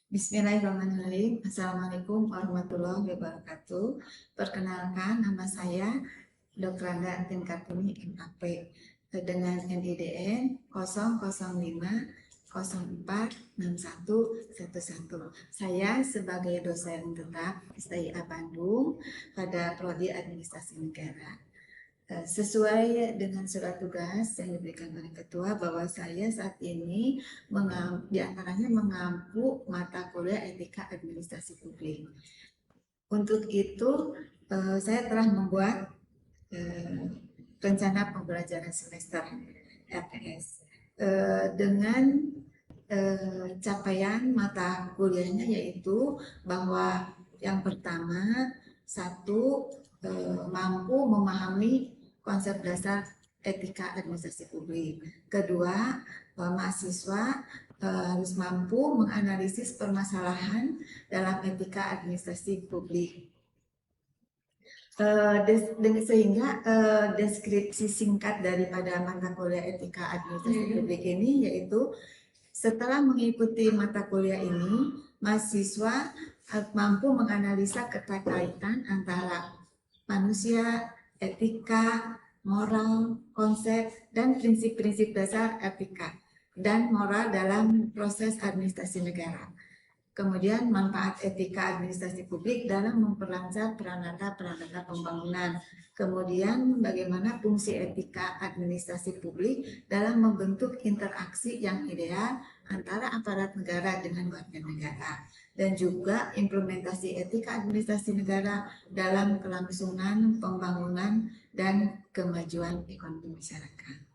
Bismillahirrahmanirrahim. Assalamualaikum warahmatullahi wabarakatuh. Perkenalkan, nama saya Dr. Randa Antin Kartini MAP dengan NIDN 005046111. Saya sebagai dosen tetap STIA Bandung pada Prodi Administrasi Negara. Sesuai dengan surat tugas yang diberikan oleh ketua bahwa saya saat ini diantaranya mengampu mata kuliah etika administrasi publik. Untuk itu saya telah membuat rencana pembelajaran semester LPS dengan capaian mata kuliahnya, yaitu bahwa yang pertama, satu, mampu memahami konsep dasar etika administrasi publik. Kedua, mahasiswa harus mampu menganalisis permasalahan dalam etika administrasi publik. Sehingga deskripsi singkat daripada mata kuliah etika administrasi publik ini yaitu, setelah mengikuti mata kuliah ini, mahasiswa mampu menganalisa keterkaitan antara manusia, etika, moral, konsep, dan prinsip-prinsip dasar etika dan moral dalam proses administrasi negara. Kemudian manfaat etika administrasi publik dalam memperlancar peranata pembangunan. Kemudian bagaimana fungsi etika administrasi publik dalam membentuk interaksi yang ideal antara aparat negara dengan warga negara. Dan juga implementasi etika administrasi negara dalam kelangsungan pembangunan dan kemajuan ekonomi masyarakat.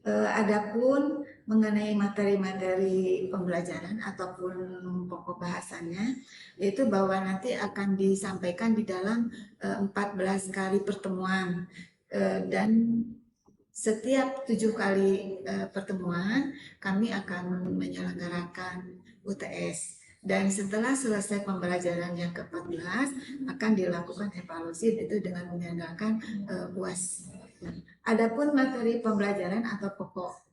Adapun mengenai materi-materi pembelajaran ataupun pokok bahasannya, yaitu bahwa nanti akan disampaikan di dalam 14 kali pertemuan, dan setiap 7 kali pertemuan kami akan menyelenggarakan UTS. Dan setelah selesai pembelajaran yang ke-14 akan dilakukan evaluasi, itu dengan menyelenggarakan UAS. Adapun materi pembelajaran atau pokok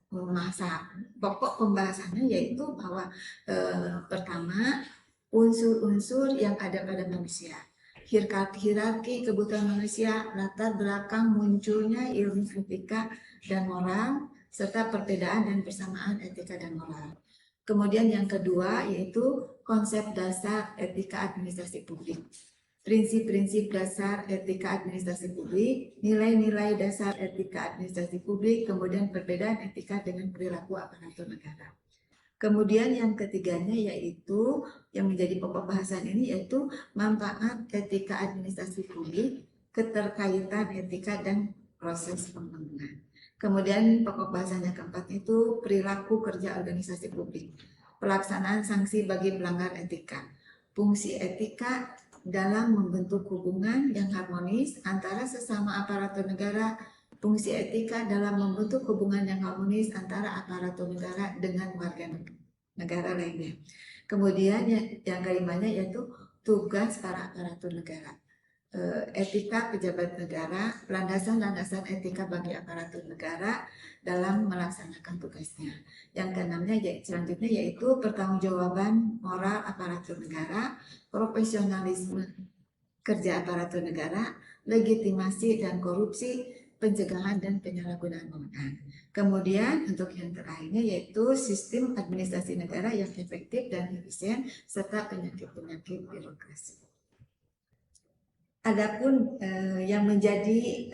pembahasannya yaitu bahwa pertama, unsur-unsur yang ada pada manusia, hierarki kebutuhan manusia, latar belakang munculnya ilmu etika dan moral, serta perbedaan dan persamaan etika dan moral. Kemudian yang kedua yaitu konsep dasar etika administrasi publik, prinsip-prinsip dasar etika administrasi publik, nilai-nilai dasar etika administrasi publik, kemudian perbedaan etika dengan perilaku aparatur negara. Kemudian yang ketiganya yaitu yang menjadi pokok bahasan ini yaitu manfaat etika administrasi publik, keterkaitan etika dan proses pembangunan. Kemudian pokok bahasan yang keempat itu perilaku kerja organisasi publik, pelaksanaan sanksi bagi pelanggar etika, fungsi etika dalam membentuk hubungan yang harmonis antara sesama aparatur negara, fungsi etika dalam membentuk hubungan yang harmonis antara aparatur negara dengan warga negara lainnya. Kemudian yang kelimanya yaitu tugas para aparatur negara. etika pejabat negara, landasan-landasan etika bagi aparatur negara dalam melaksanakan tugasnya. Yang keenamnya selanjutnya yaitu pertanggungjawaban moral aparatur negara, profesionalisme kerja aparatur negara, legitimasi dan korupsi, pencegahan dan penyalahgunaan wewenang. Kemudian untuk yang terakhirnya yaitu sistem administrasi negara yang efektif dan efisien serta penyakit-penyakit birokrasi. Adapun yang menjadi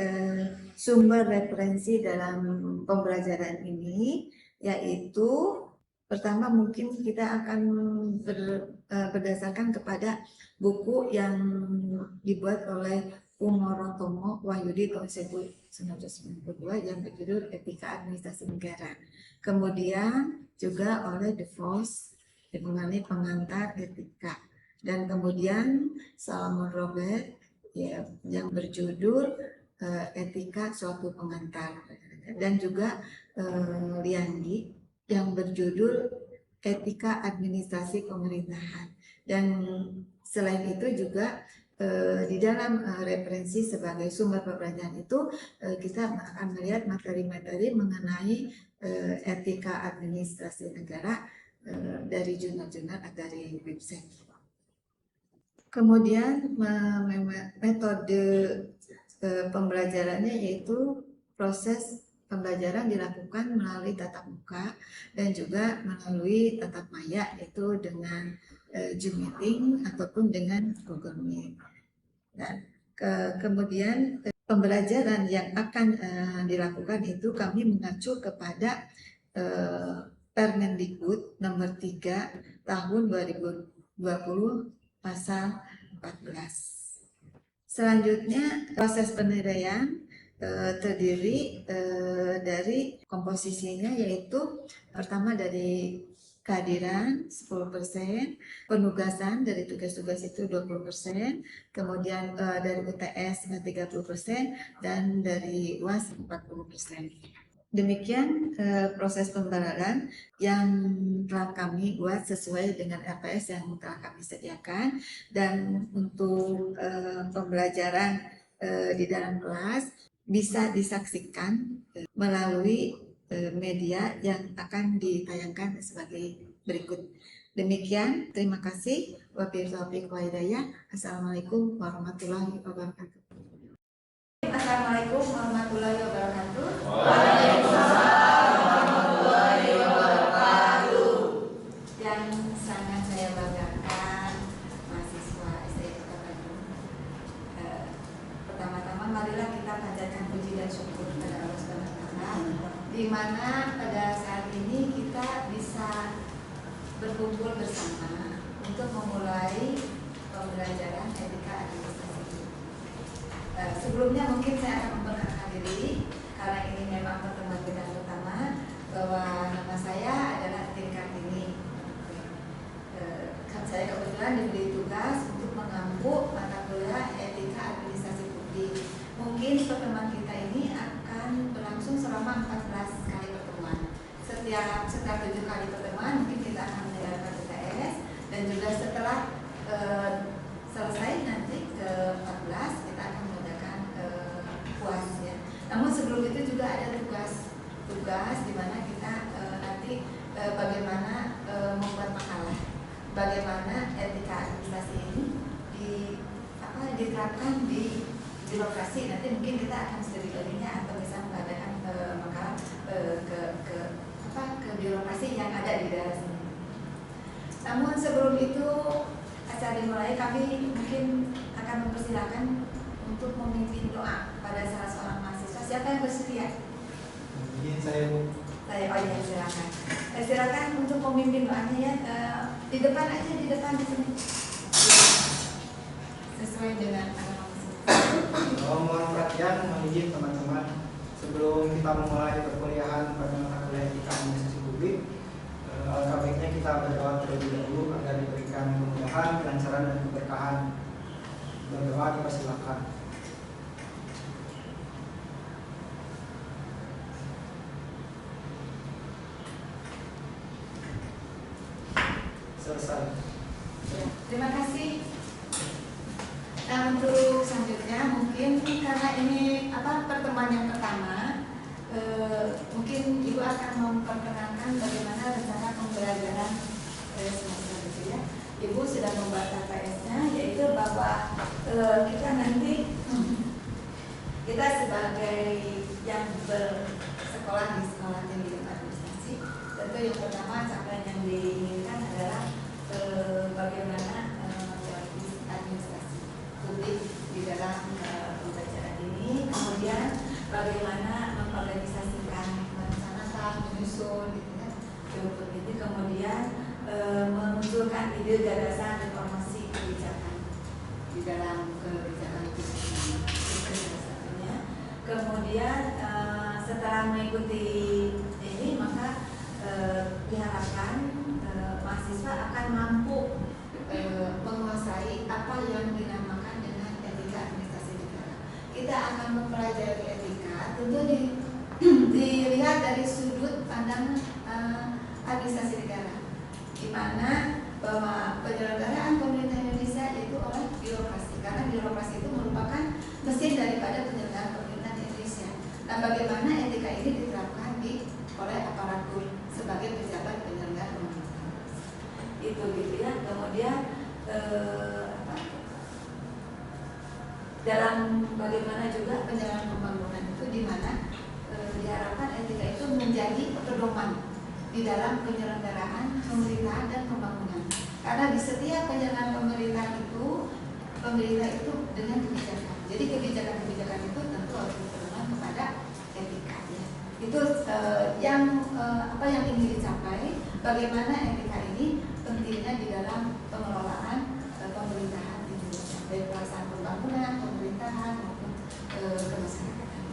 sumber referensi dalam pembelajaran ini yaitu pertama mungkin kita akan berdasarkan kepada buku yang dibuat oleh Umorotomo Wahyudi tahun 1992 yang berjudul Etika Administrasi Negara. Kemudian juga oleh De Vos mengenai pengantar etika. Dan kemudian Salomon Robert ya, yang berjudul Etika Suatu Pengantar, dan juga Liandi yang berjudul Etika Administrasi Pemerintahan. Dan selain itu juga di dalam referensi sebagai sumber pembelajaran itu kita akan melihat materi-materi mengenai etika administrasi negara dari jurnal-jurnal dari website. Kemudian metode pembelajarannya yaitu proses pembelajaran dilakukan melalui tatap muka dan juga melalui tatap maya, yaitu dengan Zoom meeting ataupun dengan Google Meet. Dan kemudian pembelajaran yang akan dilakukan itu kami mengacu kepada Permendikbud nomor 3 tahun 2020 pasal 14. Selanjutnya proses penilaian terdiri dari komposisinya yaitu pertama dari kehadiran 10%, penugasan dari tugas-tugas itu 20%, kemudian dari UTS 30% dan dari UAS 40%. Demikian proses pembelajaran yang telah kami buat sesuai dengan RPS yang telah kami sediakan, dan untuk pembelajaran di dalam kelas bisa disaksikan melalui media yang akan ditayangkan sebagai berikut. Demikian, terima kasih. Wabillahi taufiq wal hidayah. Assalamualaikum warahmatullahi wabarakatuh. Assalamualaikum warahmatullahi wabarakatuh. Waalaikumsalam warahmatullahi wabarakatuh. Yang sangat saya banggakan mahasiswa STI Kota Bandung. Pertama-tama marilah kita panjatkan puji dan syukur kepada Allah Subhanahu wa Ta'ala, di mana pada saat ini kita bisa berkumpul bersama untuk memulai pembelajaran etika administrasi. Sebelumnya mungkin saya akan memperkenalkan diri karena ini memang pertemuan kita pertama, bahwa nama saya adalah Tin Kartini. Saya kebetulan diberi tugas untuk mengampu mata kuliah etika administrasi publik. Mungkin pertemuan kita ini akan berlangsung selama 14 kali pertemuan. Setiap 7 kali pertemuan mungkin kita akan mendengarkan UTS, dan juga setelah selesai nanti ke 14 kita akan mengadakan UAS ya. Namun sebelum itu juga ada tugas di mana kita nanti bagaimana membuat makalah, bagaimana etika administrasi ini diterapkan di birokrasi. Nanti mungkin kita akan studi bandingnya atau bisa mengadakan makalah ke birokrasi yang ada di daerah sini. Namun sebelum itu acara dimulai, kami mungkin akan mempersilahkan untuk memimpin doa pada salah seorang mahasiswa. Siapa yang bersedia? Mungkin saya. Oh iya, silakan. Silakan untuk memimpin doanya ya. Di depan aja, di depan di sini. Sesuai dengan agama masing-masing. Mohon perhatian, mohon izin teman-teman. Sebelum kita memulai perkuliahan pada mata kuliah etika administrasi publik, alangkah baiknya kita berdoa terlebih dahulu agar diberikan kemudahan, kelancaran dan keberkahan. Berdoa dipersilakan. Selesai. Terima kasih. Nah, untuk sambil mungkin karena ini pertemuan yang pertama, mungkin Ibu akan memperkenalkan bagaimana rencana pembelajaran semester itu ya. Ibu sudah membuat KPS-nya, yaitu bahwa kita nanti kita sebagai yang bersekolah di sekolah tinggi ilmu administrasi, tentu yang pertama capaian yang diinginkan adalah bagaimana administrasi publik di dalam pembelajaran ini, kemudian bagaimana mengorganisasikan, merencanakan, menyusun, gitu ya, kemudian memunculkan ide, gagasan, informasi, kebijakan di dalam kebijakan itu salah satunya. Kemudian setelah mengikuti ini, maka diharapkan mahasiswa akan mampu menguasai apa yang dinamakan dengan etika administrasi negara. Kita akan mempelajari etika, tentu dilihat dari sudut pandang administrasi negara, di mana bahwa penyelenggaraan pemerintah Indonesia itu oleh birokrasi, karena birokrasi itu merupakan mesin daripada penyelenggaraan pemerintahan Indonesia. Nah, bagaimana etika ini diterapkan oleh aparatur sebagai pejabat penyelenggara pemerintahan itu, gitu ya. Kemudian dalam bagaimana juga penyelenggaraan pembangunan itu, di mana diharapkan etika itu menjadi pedoman di dalam penyelenggaraan pemerintahan dan pembangunan. Karena di setiap penyelenggaraan pemerintahan itu, pemerintah itu dengan kebijakan. Jadi kebijakan-kebijakan itu tentu harus berpedoman kepada etika. Ya. Itu apa yang ingin dicapai. Bagaimana etika ini pentingnya di dalam pengelolaan pemerintahan Indonesia, baik pelaksanaan pembangunan, pemerintahan maupun kemasyarakatan.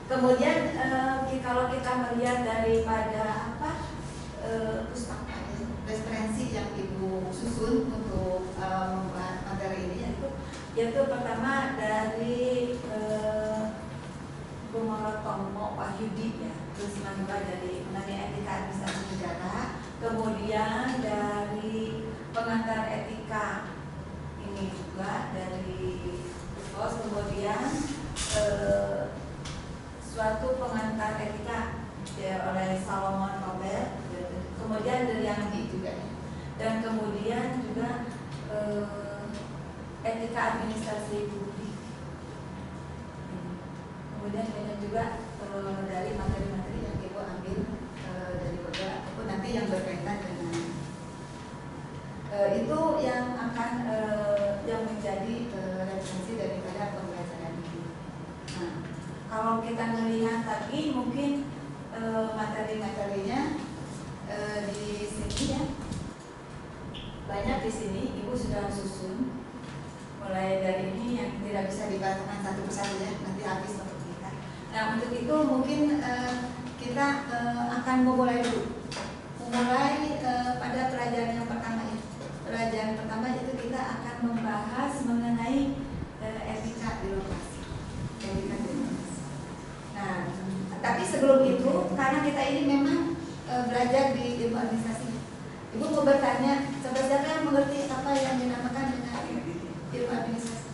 Kemudian kalau kita melihat daripada pustaka referensi yang Ibu susun untuk membuat materi ini, yaitu pertama dari Bung Morotomo Wahyudi ya, terus kedua dari mengenai etika administrasi negara, kemudian dari pengantar etika ini juga dari Pos, kemudian suatu pengantar etika ya, oleh Salomon Robert, kemudian dari Yanggi juga ya. Dan kemudian juga etika administrasi publik. Kemudian banyak juga dari materi-materi yang Ibu ambil dari beberapa ataupun nanti yang berkaitan dengan itu yang akan yang menjadi referensi daripada pembelajaran ini. Nah, kalau kita melihat tadi mungkin materi-materinya di sini ya, banyak di sini Ibu sudah susun, mulai dari ini yang tidak bisa dibacakan satu persatu ya, nanti habis untuk kita. Nah, untuk itu mungkin kita akan memulai dulu, pada pelajaran yang pertama ya. Pelajaran pertama itu kita akan membahas mengenai etika birokrasi. Nah, tapi sebelum itu, karena kita ini memang belajar di ilmu administrasi, Ibu mau bertanya, siapa yang mengerti apa yang dinamakan dengan ilmu administrasi?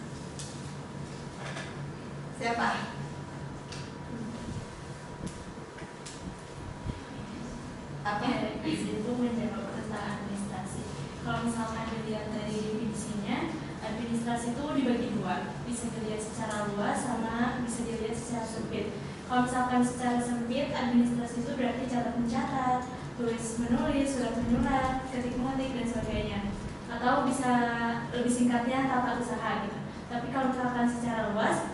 Siapa? Apa? Di situ menjawab tentang administrasi. Kalau misalkan dilihat dari definisinya, administrasi itu dibagi dua, bisa dilihat secara luas sama bisa dilihat secara sempit. Kalau misalkan secara sempit, administrasi itu berarti catat mencatat, tulis menulis, surat menyurat, ketik mengetik dan sebagainya. Atau bisa lebih singkatnya tata usaha gitu. Tapi kalau misalkan secara luas,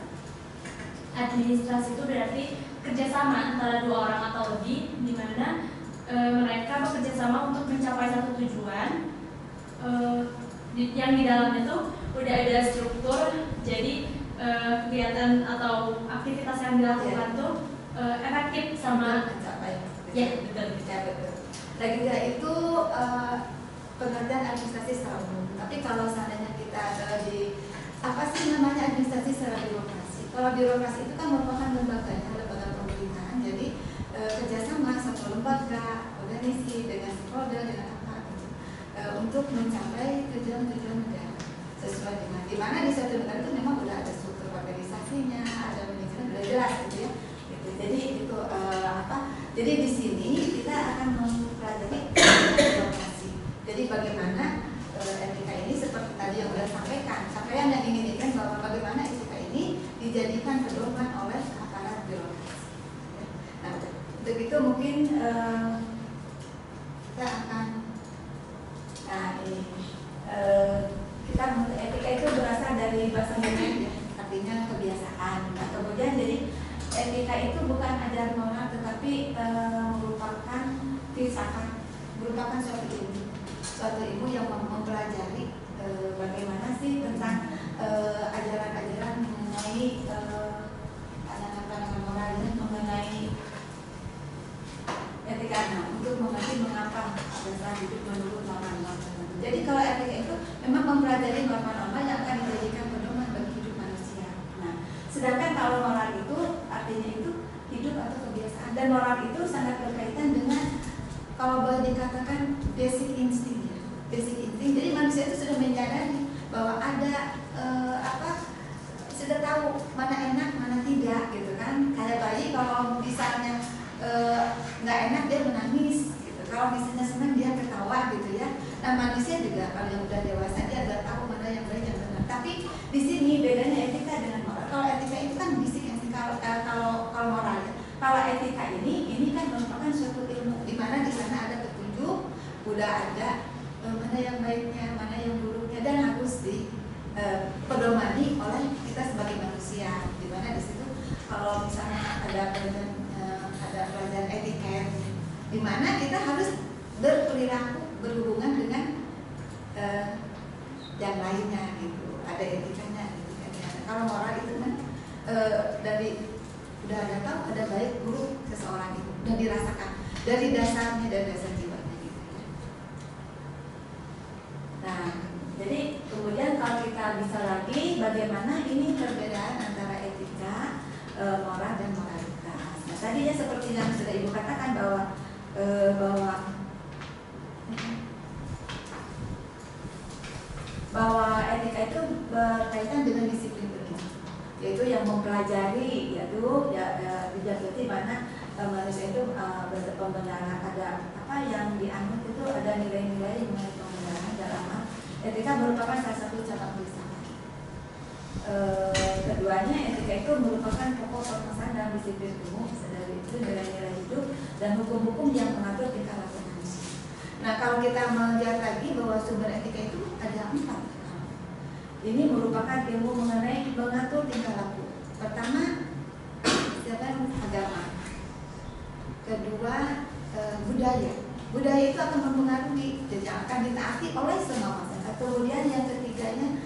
administrasi itu berarti kerjasama antara dua orang atau lebih, di mana mereka bekerja sama untuk mencapai satu tujuan yang di dalamnya tuh udah ada struktur, jadi kegiatan atau aktivitas yang dilakukan tuh efektif sama mencapai. Ya, betul. Lagi nggak itu pengertian administrasi secara umum. Tapi kalau seandainya kita apa sih namanya administrasi secara birokrasi? Kalau birokrasi itu kan merupakan lembaga pemerintahan. Jadi kerjasama satu lembaga, organisasi dengan stakeholder dengan apa gitu, untuk mencapai tujuan-tujuan negara. sesuai dengan di mana di suatu negara itu memang udah ada struktur organisasinya, ada manajemen udah jelas gitu ya. Gitu. Jadi itu jadi di sini kita akan mempelajari birokrasi. Jadi bagaimana etika ini seperti tadi yang sudah sampaikan yang inginkan bahwa bagaimana etika ini dijadikan pedoman oleh aparat birokrasi. Nah, untuk itu mungkin kita akan kita etika itu berasal dari bahasa Yunani, artinya kebiasaan. Nah, kemudian jadi etika itu bukan ajaran moral tetapi merupakan filsafat, merupakan suatu ilmu yang mempelajari bagaimana sih tentang ajaran-ajaran mengenai pandangan-pandangan moral dan mengenai etika. Nah, untuk mengerti mengapa dasar hidup menurut norma-norma. Jadi kalau etika itu memang mempelajari norma-norma yang akan dijadikan pedoman bagi hidup manusia. Nah, sedangkan kalau moral itu artinya itu hidup atau kebiasaan, dan moral itu sangat berkaitan dengan kalau boleh dikatakan basic instinct ya. Basic instinct. Jadi manusia itu sudah menyadari bahwa ada sudah tahu mana enak mana tidak gitu kan. Kayak bayi kalau misalnya nggak enak dia menangis gitu. Kalau misalnya senang dia ketawa gitu ya. Nah, manusia juga kalau yang udah dewasa dia udah tahu mana yang baik yang benar. Tapi di sini bedanya etika dengan moral. Kalau etika itu kan basic instinct, kalau moral ya. Kalau etika ini kan merupakan suatu ilmu di mana di sana ada petunjuk, udah ada mana yang baiknya, mana yang buruknya, dan harus dipedomani oleh kita sebagai manusia. Di mana di situ kalau misalnya ada pelajaran etiket, di mana kita harus berperilaku berhubungan dengan yang lainnya gitu. Ada etikanya. Kalau moral itu kan udah ada tahu ada baik buruk seseorang itu, udah dirasakan dari dasarnya, dari dasar jiwanya gitu ya. Nah, jadi kemudian kalau kita bisa lagi bagaimana ini perbedaan antara etika, moral dan moralitas. Nah, tadinya seperti yang sudah Ibu katakan bahwa etika itu berkaitan dengan disiplin berilmu, yaitu yang mempelajari berarti mana manusia itu pembenaran, ada apa yang dianut itu ada nilai-nilai mengenai pembenaran dalam etika merupakan salah satu cabang filsafat. Keduanya etika itu merupakan pokok permasalahan dalam disiplin ilmu, dari itu nilai-nilai hidup dan hukum-hukum yang mengatur tingkah laku manusia. Nah, kalau kita melihat lagi bahwa sumber etika itu ada 4. Ini merupakan ilmu mengenai mengatur tingkah laku. Pertama, agama. Kedua, budaya. Budaya itu akan mempengaruhi, jadi akan ditaati oleh semua masyarakat. Kemudian yang ketiganya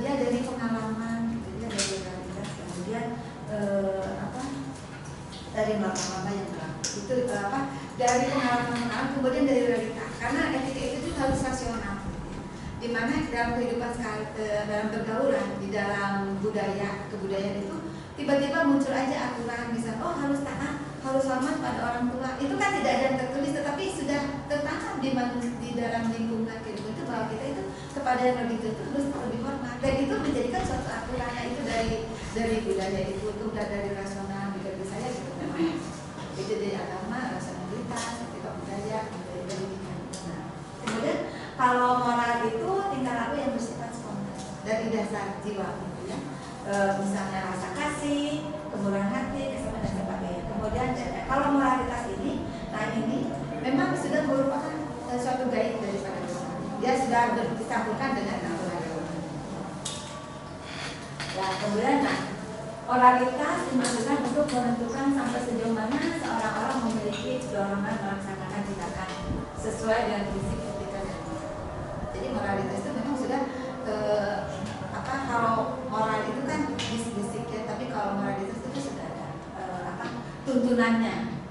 dia dari pengalaman, dia dari realitas. Kemudian dari norma-norma yang berlaku. Itu dari pengalaman, kemudian dari realitas. Karena etika itu harus rasional. Di mana dalam kehidupan dalam pergaulan, di dalam kebudayaan itu tiba-tiba muncul aja aturan, misalnya harus taat, harus hormat pada orang tua. Itu kan tidak ada yang tertulis, tetapi sudah tertanam di dalam lingkungan kehidupan itu bahwa kita itu kepada yang lebih tua itu harus lebih hormat, dan itu menjadikan suatu aturan. Itu dari budaya itu dari rasional, dari saya gitu memang. Itu dari agama, rasionalitas, etika budaya, dari pendidikan. Nah, kemudian kalau moral itu tingkah laku yang bersifat spontan dari dasar jiwa, gitu ya. Misalnya rasa kasih, kemurahan hati, kesabaran dan sebagainya. Kemudian kalau moralitas ini, nah ini memang sudah merupakan suatu gaib daripada Tuhan. Dia sudah dicampurkan dengan aturan. Nah, kemudian moralitas dimaksudkan untuk menentukan sampai sejauh mana seorang orang memiliki dorongan melaksanakan tindakan sesuai dengan prinsip etika dan moral. Jadi moralitas itu memang sudah kalau moral itu kan bisik-bisik ya, tapi kalau moralitas itu sudah ada tuntunannya,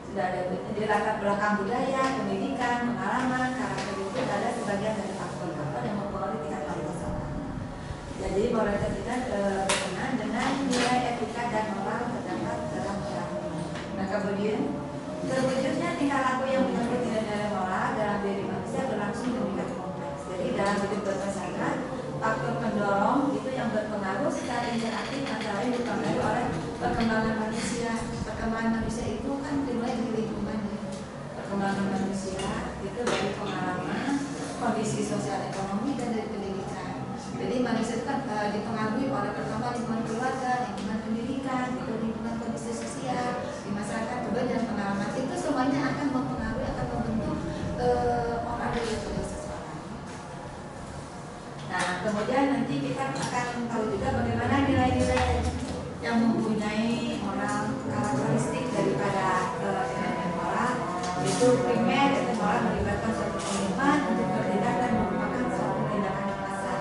sudah ada di latar belakang budaya, pendidikan, pengalaman, karakter itu ada sebagian dari faktor-faktor yang mempengaruhi tingkat kualitas orang. Jadi moralitas kita berkenaan dengan nilai etika dan moral terdapat dalam orang. Nah, kemudian terwujudnya tingkah laku yang menyangkut nilai-nilai moral dalam diri manusia berlangsung demikian kompleks. Jadi dalam hidup bermasyarakat faktor pendorong itu yang berpengaruh secara interaktif antara lain dipengaruhi oleh perkembangan manusia. Perkembangan manusia itu kan dimulai dari lingkungan ya. Perkembangan manusia itu dari pengalaman, Kondisi sosial ekonomi dan dari pendidikan. Jadi manusia itu kan dipengaruhi oleh pertama lingkungan keluarga, lingkungan pendidikan, itu lingkungan kondisi sosial di masyarakat, kemudian pengalaman itu semuanya akan mempengaruhi, akan membentuk orang itu seseorang. Nah, kemudian nanti kita akan tahu juga bagaimana nilai-nilai yang mempunyai moral karakteristik daripada elemen moral. Itu primer, itu moral melibatkan suatu komitmen untuk bertindak dan merupakan suatu tindakan pasar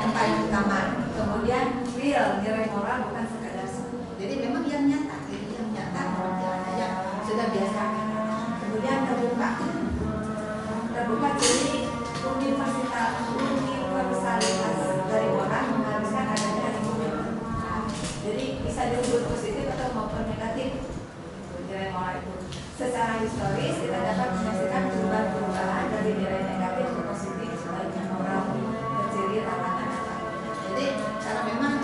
yang paling utama. Kemudian real, nilai moral bukan sekadar sebut. Jadi memang yang nyata, itu yang nyata, yang sudah biasa. Kemudian terbuka jadi universalitas dari moral mengharuskan adanya lingkungan. Jadi bisa disebut positif atau maupun negatif nilai moral itu. Secara historis kita dapat menyaksikan perubahan-perubahan dari nilai negatif ke positif sebaliknya moral terciri larangan. Jadi karena memang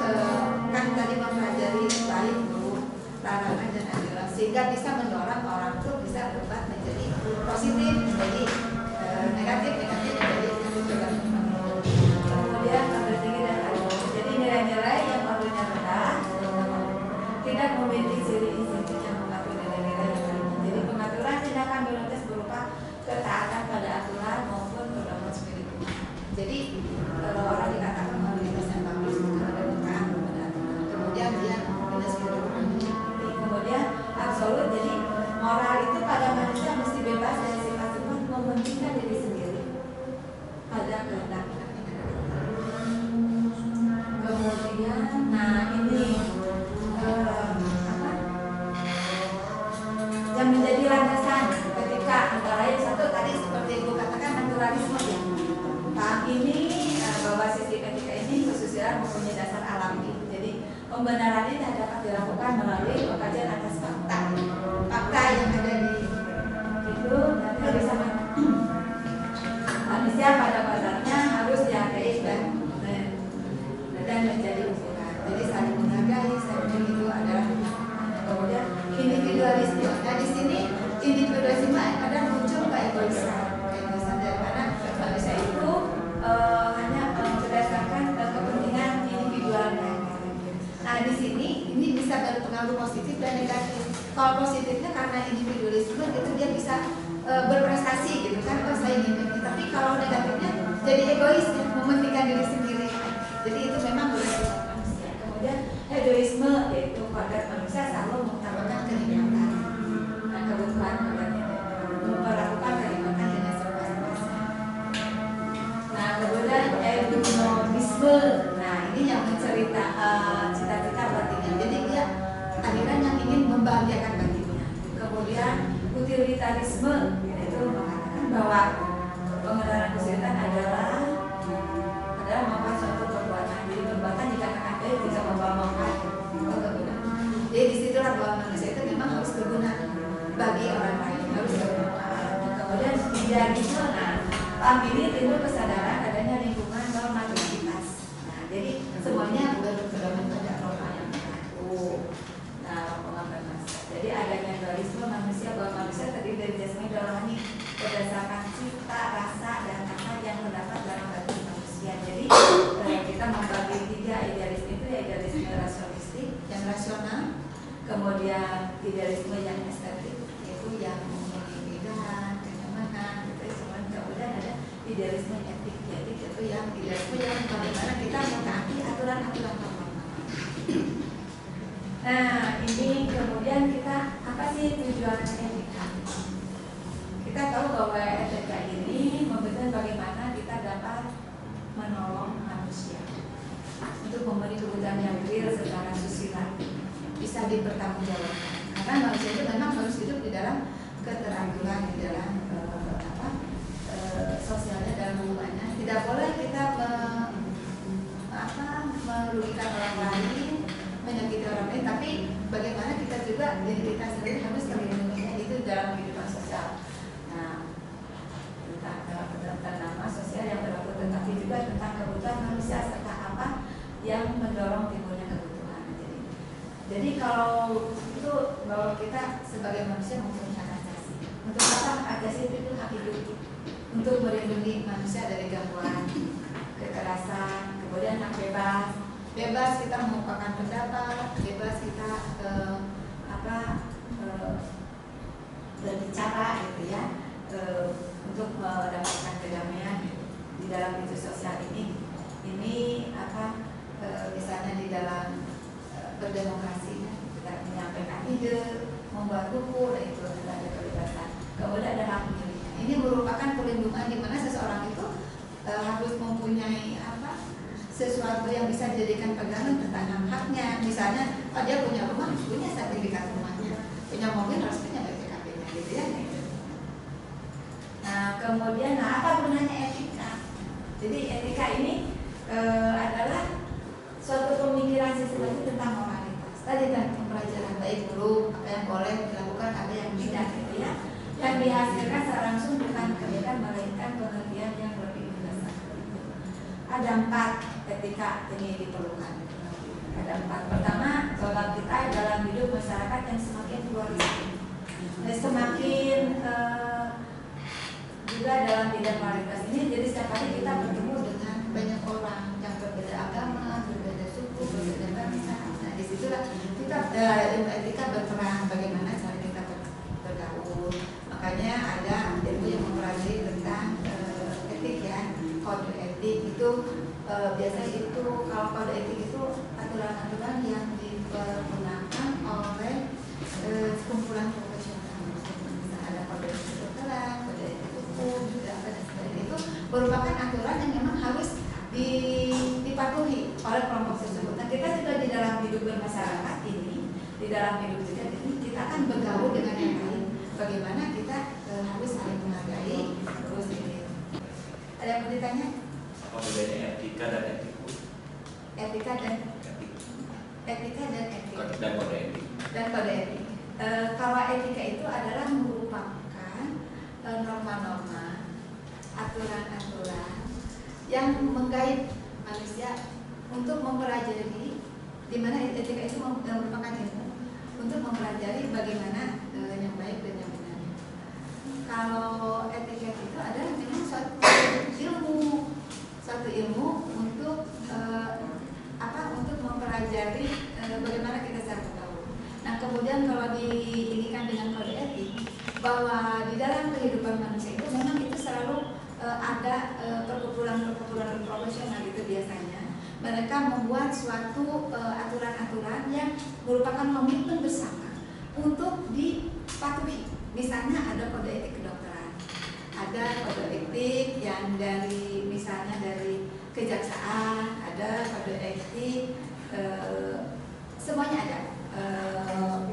kan tadi mempelajari baik buruk, larangan dan anjuran, sehingga bisa mendorong orang itu bisa berubah menjadi positif, menjadi negatif menjadi negatif. Kemudian tabel tinggi dan adil. Jadi nilai-nilai yang modelnya rendah tidak memiliki ciri insentif yang mengatur nilai-nilai yang lainnya. Jadi pengaturan tindakan biologis berupa ketaatan pada aturan maupun pedoman spiritual. Jadi kalau orang dikatakan moralitas yang bagus itu ada taat pada aturan. Kemudian dia minus spiritual. Kemudian absolut. Jadi moral itu pada manusia mesti bebas dari sifat-sifat mementingkan diri sendiri pada kehendak. Kemudian, nah ini yang menjadi landasan ketika antara lain satu tadi seperti ibu katakan naturalisme ya. Paham ini bahwa sisi etika ini kesusilaan mempunyai dasar alami. Jadi pembenaran ini dapat dilakukan melalui pengkajian atas fakta yang ada di itu dan harus sama manusia pada dasarnya harus dihargai dan menjadi ukuran. Jadi saling menghargai, saling itu adalah Kemudian individualisme. Nah di sini individualisme ada muncul keegoisan dari mana manusia itu hanya berdasarkan kepentingan individualnya. Nah di sini ini bisa berpengaruh positif dan negatif. Kalau positifnya karena individualisme itu dia bisa berprestasi gitu kan, oh saya ingin ini. Tapi kalau negatifnya jadi egois, ya, mementingkan diri sendiri. Jadi itu memang bersifat manusia. Kemudian hedoisme yaitu kodrat manusia selalu mengutamakan kenikmatan dan kebutuhan memperlakukan kenikmatan dengan sepuas-puasnya. Nah kemudian eudemonisme, nah ini yang mencerita cita-cita batinnya. Jadi dia aliran yang ingin membahagiakan batinnya. Kemudian utilitarisme yaitu mengatakan bahwa pengenalan kesulitan adalah melakukan suatu perbuatan. Jadi perbuatan dikatakan baik jika membawa manfaat. Jadi disitulah bahwa manusia itu memang harus berguna bagi orang lain, harus bermanfaat. Kemudian idealisme, nah paham ini timbul kesadaran adanya lingkungan normativitas. Nah jadi semuanya bukan berpedoman pada norma yang berlaku. Nah pengamatan manusia. Jadi adanya dualisme manusia bahwa manusia terdiri dari jasmani dan rohani berdasarkan cita, rasa, dan akal yang terdapat dalam batin manusia. Jadi kita membagi tiga idealisme itu, ya idealisme rasionalistik Yang rasional, kemudian idealisme yang estetik itu yang keindahan, kenyamanan, gitu semua. kemudian ada idealisme etik Itu yang idealisme yang bagaimana kita mentaati aturan-aturan norma. Nah ini kemudian kita apa sih tujuan etika? Kita tahu bahwa etika ini memberikan bagaimana kita dapat menolong manusia untuk memenuhi kebutuhan yang real secara susila, Bisa dipertanggungjawabkan. Karena manusia itu memang harus hidup di dalam keteraturan, di dalam sosialnya, dalam hubungannya. Tidak boleh kita merugikan orang lain, menyakiti orang lain, tapi bagaimana kita juga diri kita sendiri harus terlindungi itu dalam kehidupan sosial. tentang nama sosial yang berlaku, tetapi juga tentang kebutuhan manusia maupun hak asasi. Untuk apa hak asasi itu hak hidup, untuk melindungi manusia dari gangguan, kekerasan, kemudian hak bebas, bebas kita mengungkapkan pendapat, bebas kita berbicara gitu ya, untuk mendapatkan kedamaian di dalam hidup sosial ini. Ini misalnya di dalam berdemokrasi, kita menyampaikan ide, membuat buku, dan itu ada kebebasan. Kemudian ada hak milik. Ini merupakan perlindungan di mana seseorang itu harus mempunyai sesuatu yang bisa dijadikan pegangan tentang haknya. Misalnya, dia punya rumah, punya sertifikat rumahnya, punya mobil harus punya BPKB-nya, gitu ya. Nah, kemudian apa gunanya etika? Jadi etika ini adalah suatu pemikiran sesuatu tentang moralitas. Tadi kan pembelajaran baik buruk, apa yang boleh dilakukan, apa yang tidak, gitu ya. Yang dihasilkan secara langsung bukan kebaikan, melainkan pengertian yang lebih mendalam. Ada 4 etika ini diperlukan. Ada 4. Pertama, bahwa kita dalam hidup masyarakat yang semakin pluralistik, dan semakin juga dalam bidang moralitas ini. Jadi setiap hari kita bertemu dengan banyak orang yang berbeda agama, berbeda suku, berbeda bangsa. Nah, disitulah kita ilmu etika berperan bagaimana cara kita bergaul. Makanya ada ilmu yang mempelajari tentang etik ya, kode etik itu biasanya itu kalau kode etik itu aturan-aturan yang digunakan oleh kumpulan profesional. Misalnya ada kode etik kedokteran, kode etik hukum, dan sebagainya. Itu merupakan aturan yang memang harus dipatuhi oleh kelompok tersebut. Nah, kita juga di dalam hidup bermasyarakat ini, di dalam hidup juga ini, kita akan bergaul dengan yang lain. Bagaimana kita harus saling menghargai, terus ini. Ada yang mau ditanya? Apa bedanya etika dan etikus? Etika dan etik. Dan kode etik. Dan kode etik. Kalau etika itu adalah merupakan norma-norma, aturan-aturan yang menggait manusia untuk mempelajari, di mana etika itu merupakan ilmu untuk mempelajari bagaimana yang baik dan yang benar. Kalau etika itu adalah memang suatu ilmu untuk untuk mempelajari bagaimana kita secara bergaul. Nah, kemudian kalau diirikan dengan kode etik, bahwa di dalam kehidupan manusia itu memang itu selalu ada perkumpulan profesional itu biasanya. Mereka membuat suatu aturan-aturan yang merupakan komitmen bersama untuk dipatuhi. Misalnya ada kode etik kedokteran, ada kode etik yang misalnya dari kejaksaan, ada kode etik, semuanya ada,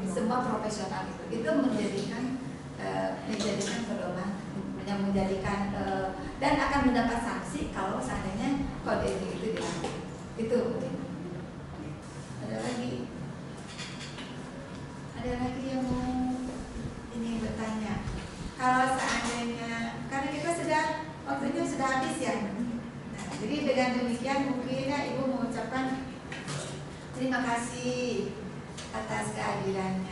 semua profesional itu menjadikan pedoman, yang menjadikan dan akan mendapat sanksi kalau seandainya kode etik itu dilanggar. Itu ada lagi yang mau ini bertanya. Kalau seandainya, karena kita waktunya sudah habis ya. Nah, jadi dengan demikian mungkin ya Ibu mengucapkan terima kasih atas kehadirannya.